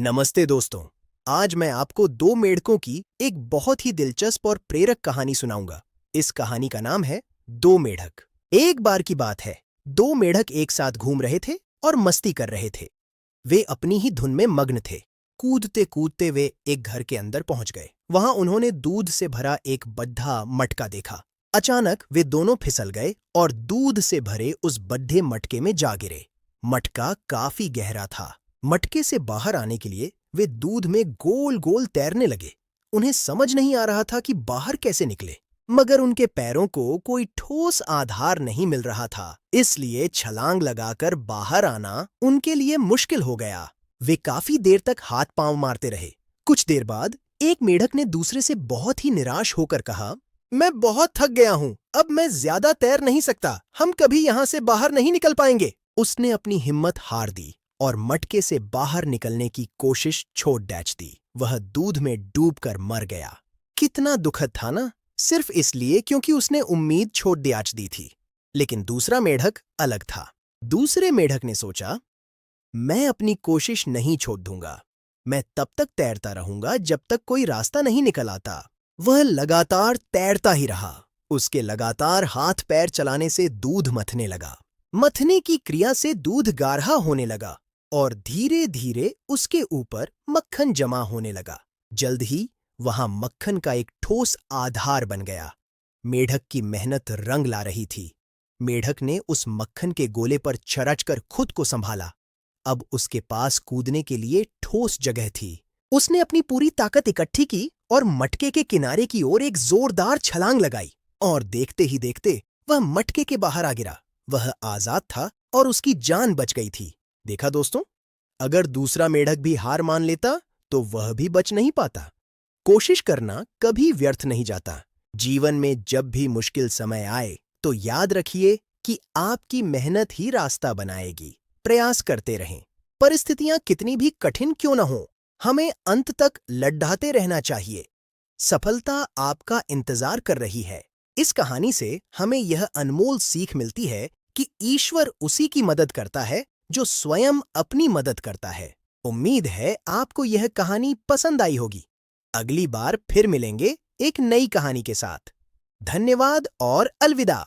नमस्ते दोस्तों। आज मैं आपको दो मेढकों की एक बहुत ही दिलचस्प और प्रेरक कहानी सुनाऊंगा। इस कहानी का नाम है दो मेढक। एक बार की बात है, दो मेढक एक साथ घूम रहे थे और मस्ती कर रहे थे। वे अपनी ही धुन में मग्न थे। कूदते कूदते वे एक घर के अंदर पहुंच गए। वहां उन्होंने दूध से भरा एक बड्ढा मटका देखा। अचानक वे दोनों फिसल गए और दूध से भरे उस बड्ढे मटके में जा गिरे। मटका काफी गहरा था। मटके से बाहर आने के लिए वे दूध में गोल गोल तैरने लगे। उन्हें समझ नहीं आ रहा था कि बाहर कैसे निकले, मगर उनके पैरों को कोई ठोस आधार नहीं मिल रहा था, इसलिए छलांग लगाकर बाहर आना उनके लिए मुश्किल हो गया। वे काफी देर तक हाथ पांव मारते रहे। कुछ देर बाद एक मेढक ने दूसरे से बहुत ही निराश होकर कहा, मैं बहुत थक गया हूँ, अब मैं ज्यादा तैर नहीं सकता, हम कभी यहाँ से बाहर नहीं निकल पाएंगे। उसने अपनी हिम्मत हार दी और मटके से बाहर निकलने की कोशिश छोड़ दी। वह दूध में डूबकर मर गया। कितना दुखद था ना, सिर्फ इसलिए क्योंकि उसने उम्मीद छोड़ दी थी। लेकिन दूसरा मेढक अलग था। दूसरे मेढक ने सोचा, मैं अपनी कोशिश नहीं छोड़ दूंगा। मैं तब तक तैरता रहूंगा जब तक कोई रास्ता नहीं निकल आता। वह लगातार तैरता ही रहा। उसके लगातार हाथ पैर चलाने से दूध मथने लगा। मथने की क्रिया से दूध गाढ़ा होने लगा और धीरे धीरे उसके ऊपर मक्खन जमा होने लगा। जल्द ही वहां मक्खन का एक ठोस आधार बन गया। मेढक की मेहनत रंग ला रही थी। मेढक ने उस मक्खन के गोले पर चरचकर खुद को संभाला। अब उसके पास कूदने के लिए ठोस जगह थी। उसने अपनी पूरी ताकत इकट्ठी की और मटके के किनारे की ओर एक जोरदार छलांग लगाई और देखते ही देखते वह मटके के बाहर आ गिरा। वह आजाद था और उसकी जान बच गई थी। देखा दोस्तों, अगर दूसरा मेढक भी हार मान लेता तो वह भी बच नहीं पाता। कोशिश करना कभी व्यर्थ नहीं जाता। जीवन में जब भी मुश्किल समय आए तो याद रखिए कि आपकी मेहनत ही रास्ता बनाएगी। प्रयास करते रहें। परिस्थितियां कितनी भी कठिन क्यों न हो, हमें अंत तक लड़ाते रहना चाहिए। सफलता आपका इंतजार कर रही है। इस कहानी से हमें यह अनमोल सीख मिलती है कि ईश्वर उसी की मदद करता है जो स्वयं अपनी मदद करता है। उम्मीद है आपको यह कहानी पसंद आई होगी। अगली बार फिर मिलेंगे एक नई कहानी के साथ। धन्यवाद और अलविदा।